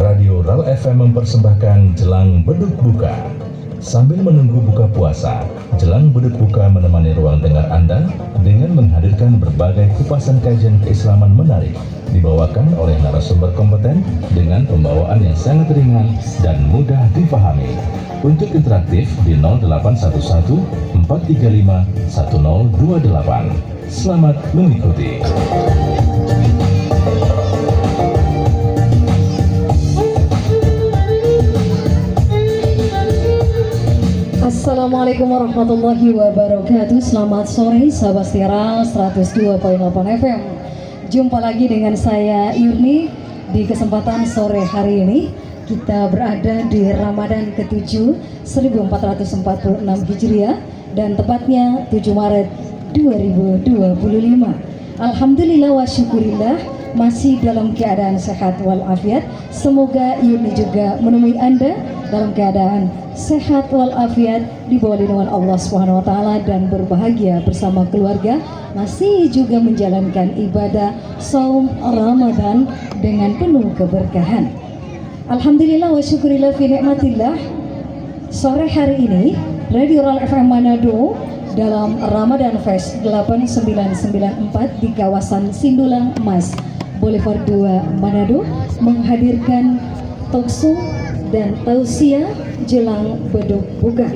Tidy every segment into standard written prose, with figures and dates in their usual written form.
Radio RAL FM mempersembahkan Jelang Beduk Buka. Sambil menunggu buka puasa, Jelang Beduk Buka menemani ruang dengar Anda dengan menghadirkan berbagai kupasan kajian keislaman menarik dibawakan oleh narasumber kompeten dengan pembawaan yang sangat ringan dan mudah dipahami. Untuk interaktif di 0811 435 1028. Selamat mengikuti. Assalamualaikum warahmatullahi wabarakatuh. Selamat sore sahabat Setia 102.8 FM. Jumpa lagi dengan saya Yurni di kesempatan sore hari ini. Kita berada di Ramadan ke-7 1446 Hijriah dan tepatnya 7 Maret 2025. Alhamdulillah wa syukurillah masih dalam keadaan sehat walafiat. Semoga Yurni juga menemui Anda dalam keadaan sehat walafiat di bawah lindungan Allah Subhanahu wa taala dan berbahagia bersama keluarga, masih juga menjalankan ibadah saum Ramadan dengan penuh keberkahan. Alhamdulillah wa syukurillah fi nikmatillah. Sore hari ini Radio RAL FM Manado dalam Ramadan Fest 8994 di kawasan Sindulang Emas Boulevard 2 Manado menghadirkan talkshow dan tausiah Jelang Beduk Buka.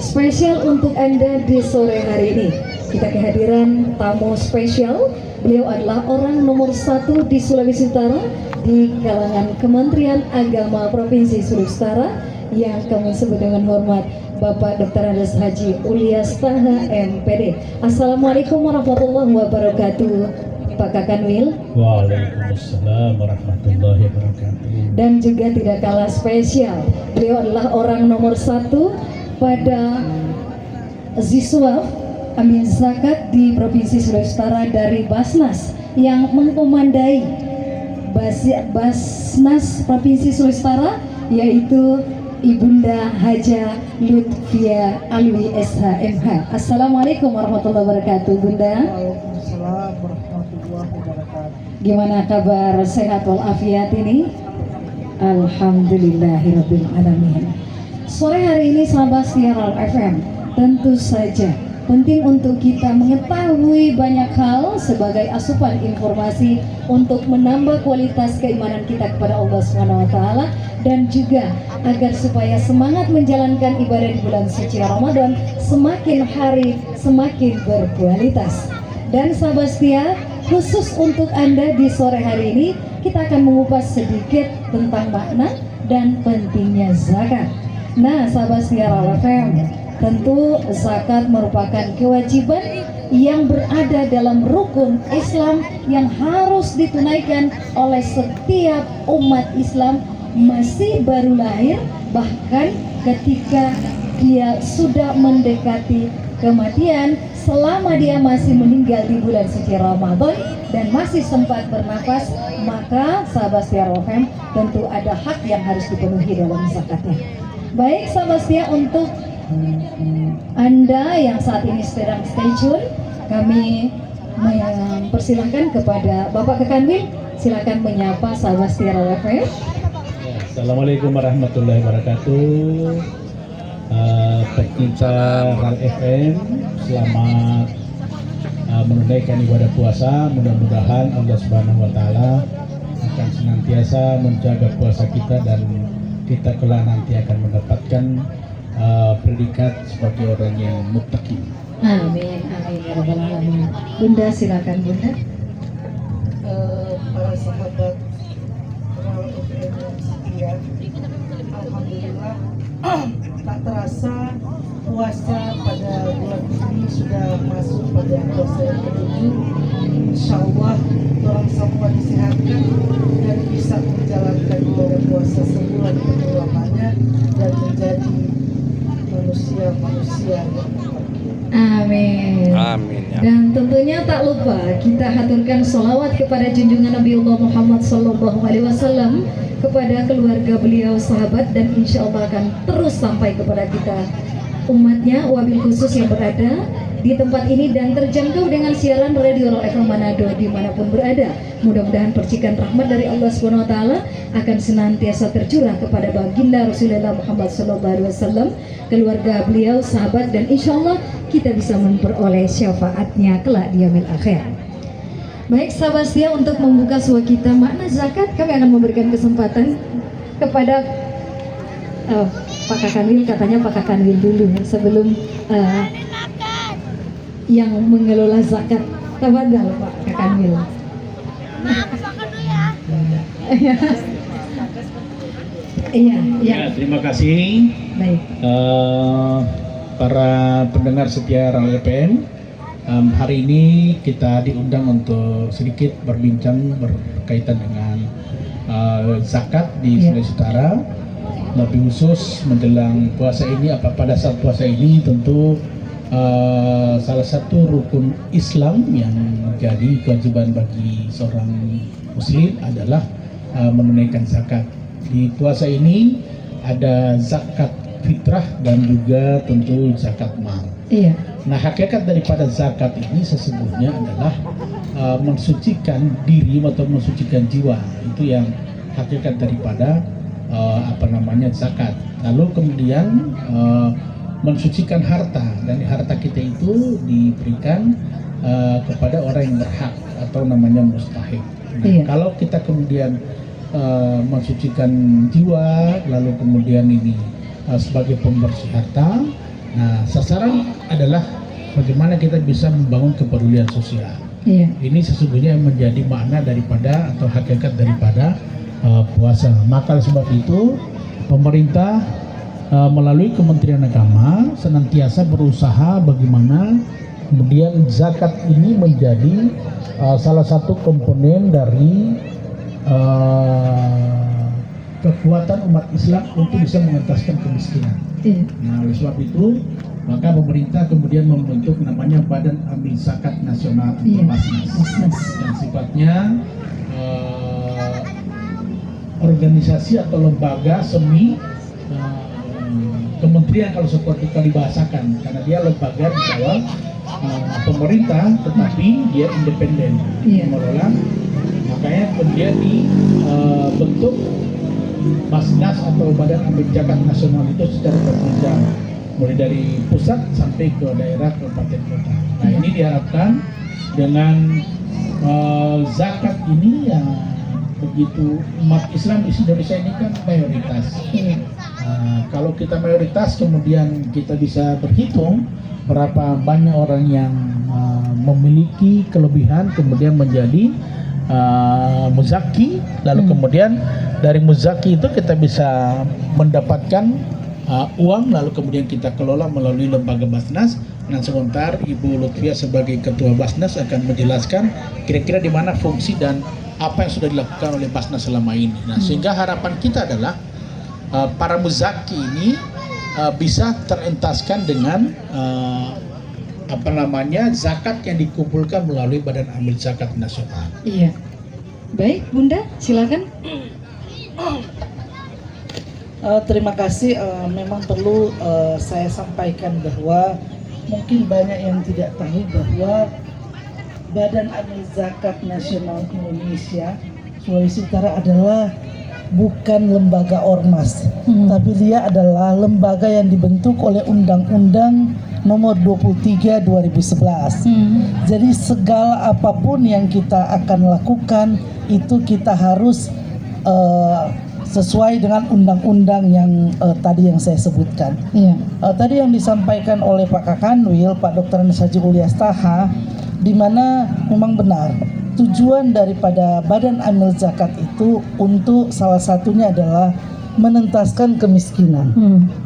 Spesial untuk Anda di sore hari ini, kita kehadiran tamu spesial. Beliau adalah orang nomor 1 di Sulawesi Utara di kalangan Kementerian Agama Provinsi Sulawesi Utara yang kami sebut dengan hormat Bapak Dr. Andes Haji Ulias Taha MPD. Assalamualaikum warahmatullahi wabarakatuh, Pak Kakanwil. Waalaikumsalam warahmatullahi wabarakatuh. Dan juga tidak kalah spesial, beliau adalah orang nomor 1 pada Ziswaf Amin Zakat di Provinsi Sulawesi Utara dari Basnas yang mengkomandai Basnas Provinsi Sulawesi Utara, yaitu Ibunda Haja Lutfia Alwi SHMH. Assalamualaikum warahmatullahi wabarakatuh, Bunda. Waalaikumsalam warahmatullahi wabarakatuh. Gimana kabar, sehat walafiat ini? Alhamdulillahirabbil alamin. Sore hari ini sahabat Setia RAL FM, tentu saja penting untuk kita mengetahui banyak hal sebagai asupan informasi untuk menambah kualitas keimanan kita kepada Allah Subhanahu wa taala dan juga agar supaya semangat menjalankan ibadah di bulan suci Ramadan semakin hari semakin berkualitas. Dan sahabat setia, khusus untuk Anda di sore hari ini kita akan mengupas sedikit tentang makna dan pentingnya zakat. Nah, sahabat setia RAL FM, tentu zakat merupakan kewajiban yang berada dalam rukun Islam yang harus ditunaikan oleh setiap umat Islam masih baru lahir, bahkan ketika dia sudah mendekati kematian, selama dia masih meninggal di bulan suci Ramadan dan masih sempat bernapas, maka sahabat setia RAL FM tentu ada hak yang harus dipenuhi dalam zakatnya. Baik sahabat setia, untuk Anda yang saat ini sedang stay tune, kami mempersilahkan kepada Bapak Kekanwil, silakan menyapa sahabat setia RAL FM. Assalamualaikum warahmatullahi wabarakatuh. Pecinta RAL FM, selamat menunaikan ibadah puasa. Mudah-mudahan Allah Subhanahu wa taala akan senantiasa menjaga puasa kita dan kita kelak nanti akan mendapatkan predikat sebagai orang yang muttaqin. Amin, amin ya rabbal alamin. Bunda silakan Bunda. Para sahabat RAL FM yang setia, alhamdulillah tak terasa puasa pada bulan ini sudah masuk pada puasa yang ke-7. Insya Allah orang semua disehatkan dan bisa menjalankan ibadah puasa sebulan penuh lamanya dan menjadi manusia-manusia yang berbahagia. Amin. Amin ya. Dan tentunya tak lupa kita haturkan sholawat kepada junjungan Nabi Allah Muhammad SAW, kepada keluarga beliau, sahabat, dan insya Allah akan terus sampai kepada kita umatnya, wabil khusus yang berada di tempat ini dan terjangkau dengan siaran Radio Roll FM Manado dimanapun berada. Mudah-mudahan percikan rahmat dari Allah SWT akan senantiasa tercurah kepada baginda Rasulullah Muhammad SAW, keluarga beliau, sahabat, dan insya Allah kita bisa memperoleh syafaatnya kelak di yaumil akhir. Baik sahabat setia, untuk membuka suara kita makna zakat, kami akan memberikan kesempatan kepada Pak Kakanwil. Katanya Pak Kakanwil dulu ya, sebelum yang mengelola zakat. Tafadhal Pak Kakanwil. Iya. Ya, terima kasih. Baik. Para pendengar setia RAL FM. Hari ini kita diundang untuk sedikit berbincang berkaitan dengan zakat di Sulawesi Utara, lebih khusus menjelang puasa ini. Pada saat puasa ini tentu salah satu rukun Islam yang menjadi kewajiban bagi seorang muslim adalah menunaikan zakat. Di puasa ini ada zakat fitrah dan juga tentu zakat mal. Iya. Nah, hakikat daripada zakat ini sesungguhnya adalah mensucikan diri atau mensucikan jiwa. Itu yang hakikat daripada zakat. Lalu kemudian mensucikan harta, dan harta kita itu diberikan kepada orang yang berhak atau namanya mustahik. Nah, Iya. kalau kita kemudian mensucikan jiwa, lalu kemudian ini sebagai pembersih harta. Nah, sasaran adalah bagaimana kita bisa membangun kepedulian sosial. Iya. Ini sesungguhnya yang menjadi makna daripada atau hakikat daripada puasa. Maka sebab itu pemerintah melalui Kementerian Agama senantiasa berusaha bagaimana kemudian zakat ini menjadi salah satu komponen dari kekuatan umat Islam untuk bisa mengentaskan kemiskinan. Iya. Nah, oleh sebab itu maka pemerintah kemudian membentuk namanya Badan Amil Zakat Nasional atau Iya. Basnas, yang sifatnya organisasi atau lembaga semi kementerian kalau seperti kali bahasakan, karena dia lembaga di bawah pemerintah tetapi dia independen mengelola. Makanya kemudian dibentuk Basnas atau Badan Amil Zakat Nasional itu secara berjenjang, mulai dari pusat sampai ke daerah, kabupaten, kota. Nah, ini diharapkan dengan zakat ini yang begitu umat Islam di Indonesia ini kan mayoritas. Kalau kita mayoritas, kemudian kita bisa berhitung berapa banyak orang yang memiliki kelebihan kemudian menjadi muzaki, lalu kemudian dari muzaki itu kita bisa mendapatkan uang, lalu kemudian kita kelola melalui lembaga Basnas. Dan sebentar Ibu Lutfia sebagai Ketua Basnas akan menjelaskan kira-kira di mana fungsi dan apa yang sudah dilakukan oleh Basnas selama ini. Nah, sehingga harapan kita adalah para muzaki ini bisa terentaskan dengan zakat yang dikumpulkan melalui Badan Amil Zakat Nasional. Iya. Baik, Bunda, silakan. Terima kasih. Memang perlu saya sampaikan bahwa mungkin banyak yang tidak tahu bahwa Badan Amil Zakat Nasional Indonesia Sulawesi Utara adalah bukan lembaga ormas, tapi dia adalah lembaga yang dibentuk oleh Undang-Undang Nomor 23 2011. Jadi segala apapun yang kita akan lakukan itu kita harus sesuai dengan undang-undang yang tadi yang saya sebutkan. Iya. Tadi yang disampaikan oleh Pak Kakanwil, Pak Dr. Haji Ulias Taha, di mana memang benar tujuan daripada Badan Amil Zakat itu untuk salah satunya adalah menentaskan kemiskinan.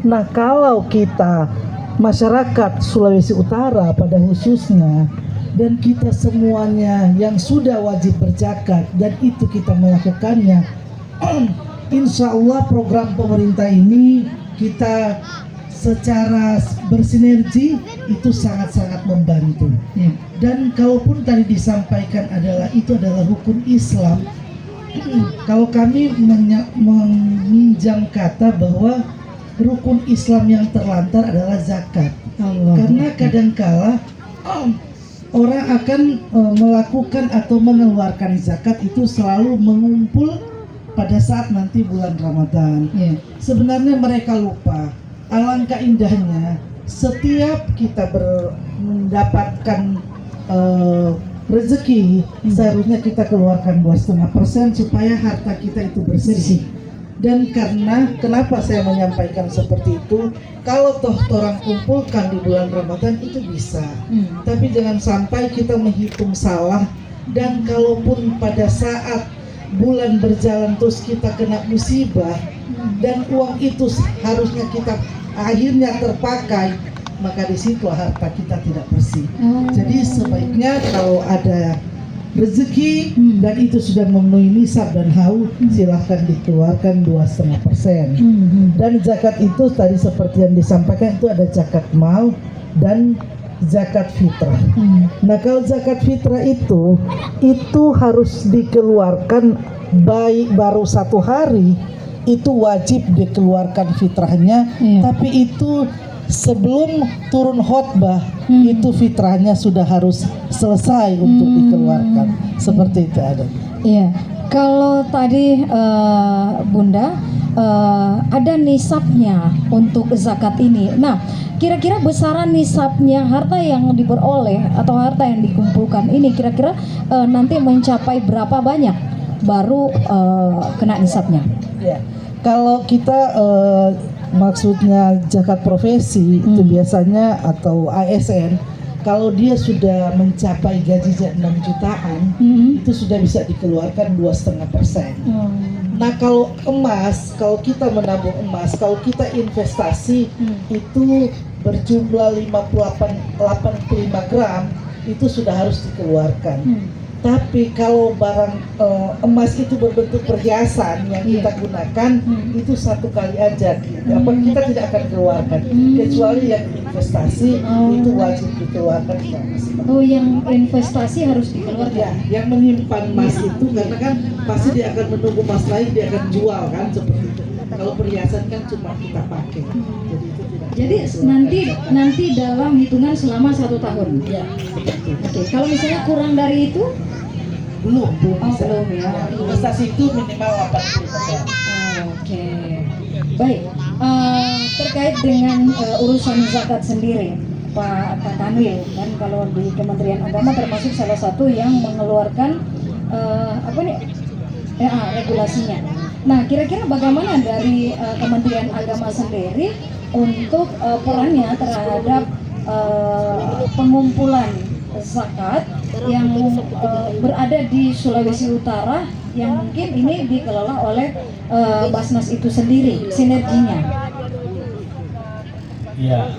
Nah, kalau kita masyarakat Sulawesi Utara pada khususnya dan kita semuanya yang sudah wajib berzakat dan itu kita melakukannya, insya Allah program pemerintah ini kita secara bersinergi itu sangat-sangat membantu. Dan kalaupun tadi disampaikan itu adalah rukun Islam, kalau kami meminjam kata bahwa rukun Islam yang terlantar adalah zakat. Karena kadangkala orang akan melakukan atau mengeluarkan zakat itu selalu mengumpul pada saat nanti bulan Ramadan. Sebenarnya mereka lupa. Alangkah indahnya setiap kita mendapatkan rezeki, seharusnya kita keluarkan 2,5% supaya harta kita itu bersih. Dan kenapa saya menyampaikan seperti itu? Kalau toh orang kumpulkan di bulan Ramadan itu bisa, tapi jangan sampai kita menghitung salah. Dan kalaupun pada saat bulan berjalan terus kita kena musibah dan uang itu harusnya kita akhirnya terpakai, maka di situ harta kita tidak bersih. Jadi sebaiknya kalau ada rezeki dan itu sudah memenuhi nisab dan haul, silahkan dikeluarkan 2,5%. Dan zakat itu tadi seperti yang disampaikan, itu ada zakat mal dan zakat fitrah. Nah, kalau zakat fitrah itu harus dikeluarkan baru 1 hari, itu wajib dikeluarkan fitrahnya. Tapi itu sebelum turun khotbah, itu fitrahnya sudah harus selesai untuk dikeluarkan. Seperti itu ada. Iya, kalau tadi Bunda ada nisabnya untuk zakat ini. Nah, kira-kira besaran nisabnya harta yang diperoleh atau harta yang dikumpulkan ini kira-kira nanti mencapai berapa banyak baru kena nisabnya? Ya, kalau kita maksudnya zakat profesi itu biasanya atau ASN, kalau dia sudah mencapai gaji 6 jutaan, itu sudah bisa dikeluarkan 2,5%. Nah, kalau emas, kalau kita menabung emas, kalau kita investasi itu berjumlah 85 gram, itu sudah harus dikeluarkan. Tapi kalau barang emas itu berbentuk perhiasan yang kita gunakan, itu 1 kali aja. Kita tidak akan keluarkan, kecuali yang investasi itu wajib dikeluarkan. Oh, yang investasi harus dikeluarkan. Ya, yang menyimpan emas itu karena kan pasti dia akan menunggu emas lain, dia akan jual kan, seperti itu. Kalau perhiasan kan cuma kita pakai. Jadi itu tidak. Jadi nanti dalam hitungan selama 1 tahun. Ya, Oke, kalau misalnya kurang dari itu? belum bisa. Belum ya. Investasi itu minimal 80%. Oke, baik. Terkait dengan urusan zakat sendiri, Pak Kanwil, kan kalau di Kementerian Agama termasuk salah satu yang mengeluarkan regulasinya. Nah, kira-kira bagaimana dari Kementerian Agama sendiri untuk perannya terhadap pengumpulan zakat yang berada di Sulawesi Utara yang mungkin ini dikelola oleh Basnas itu sendiri, sinerginya? Ya,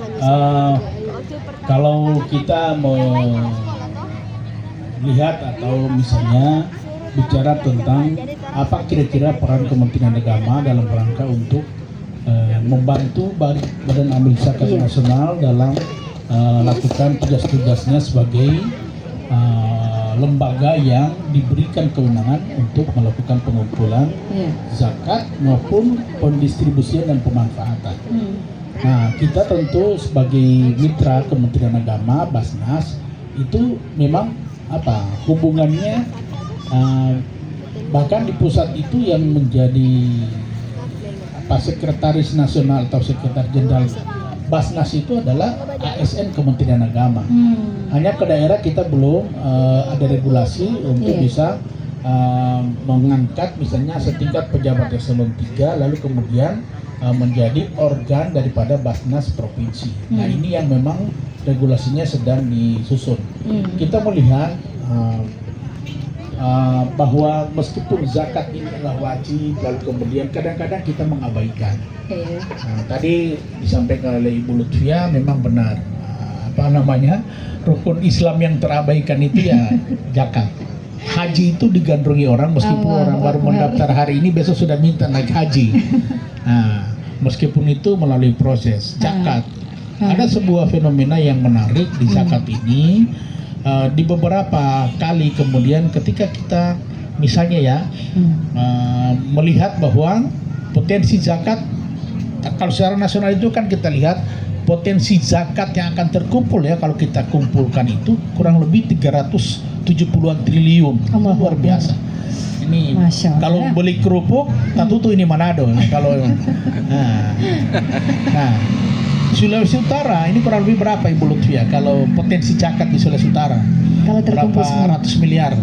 kalau kita melihat atau misalnya bicara tentang apa kira-kira peran Kementerian Agama dalam rangka untuk membantu Badan Amil Zakat Nasional dalam lakukan tugas-tugasnya sebagai lembaga yang diberikan kewenangan untuk melakukan pengumpulan zakat maupun pendistribusian dan pemanfaatan. Nah, kita tentu sebagai mitra Kementerian Agama, Basnas, itu memang hubungannya bahkan di pusat itu yang menjadi sekretaris nasional atau sekretaris jenderal Basnas itu adalah ASN Kementerian Agama. Hanya ke daerah kita belum ada regulasi untuk bisa mengangkat misalnya setingkat pejabat eselon 3 lalu kemudian menjadi organ daripada Basnas provinsi. Nah, ini yang memang regulasinya sedang disusun. Kita melihat bahwa meskipun zakat ini adalah wajib, lalu kemudian kadang-kadang kita mengabaikan. Tadi disampaikan oleh Ibu Lutfia, memang benar. Rukun Islam yang terabaikan itu ya zakat. Haji itu digandrungi orang, meskipun orang baru mendaftar hari ini, besok sudah minta naik haji. Nah, meskipun itu melalui proses zakat. Ada sebuah fenomena yang menarik di zakat ini. Di beberapa kali kemudian ketika kita misalnya melihat bahwa potensi zakat, kalau secara nasional itu kan kita lihat potensi zakat yang akan terkumpul ya kalau kita kumpulkan itu kurang lebih 370-an triliun. Allah Luar Akbar. biasa. Ini Masya Allah. kalau beli kerupuk, tentu tuh ini Manado. Kalau nah, Sulawesi Utara ini kurang lebih berapa Ibu Lutfia kalau potensi zakat di Sulawesi Utara? Kalau terkumpul Berapa semua. ratus miliar?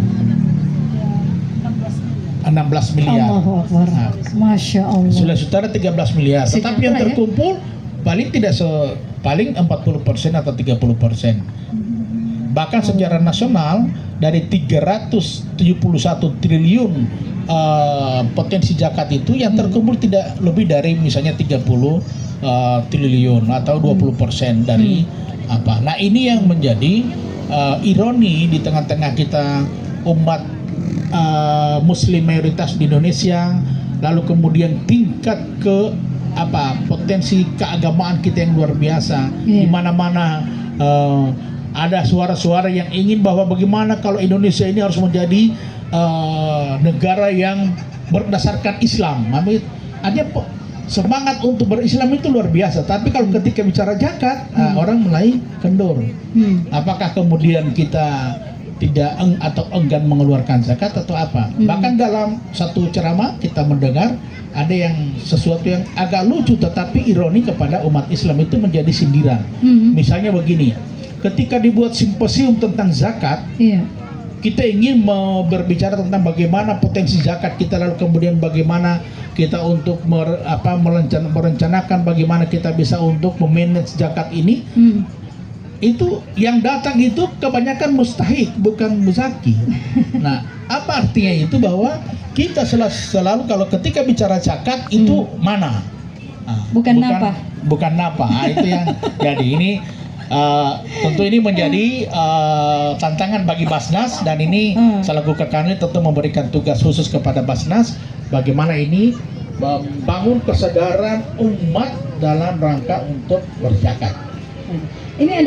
16 miliar. Allahu Akbar. Nah, Masya Allah. Sulawesi Utara 13 miliar. Tetapi yang Sejahtera, ya? terkumpul paling tidak paling 40% atau 30%. Bahkan secara nasional dari 371 triliun potensi zakat itu yang terkumpul tidak lebih dari misalnya 30 triliun atau 20% dari apa. Nah, ini yang menjadi ironi di tengah-tengah kita umat Muslim mayoritas di Indonesia, lalu kemudian tingkat potensi keagamaan kita yang luar biasa. Di mana-mana ada suara-suara yang ingin bahwa bagaimana kalau Indonesia ini harus menjadi negara yang berdasarkan Islam. Ada semangat untuk berislam itu luar biasa. Tapi kalau ketika bicara zakat, orang mulai kendor. Apakah kemudian kita tidak atau enggan mengeluarkan zakat atau apa? Bahkan dalam satu ceramah kita mendengar ada yang sesuatu yang agak lucu tetapi ironi kepada umat Islam itu menjadi sindiran. Misalnya begini, ketika dibuat simposium tentang zakat, kita ingin berbicara tentang bagaimana potensi zakat kita, lalu kemudian bagaimana kita untuk merencanakan bagaimana kita bisa untuk memanage zakat ini. Itu yang datang itu kebanyakan mustahik, bukan muzaki. Nah, apa artinya itu? Bahwa kita selalu kalau ketika bicara zakat itu mana? Bukan napa. Bukan napa. Itu yang jadi ini tentu ini menjadi tantangan bagi Basnas, dan ini selaku kami tentu memberikan tugas khusus kepada Basnas bagaimana ini membangun kesadaran umat dalam rangka untuk berzakat. Ini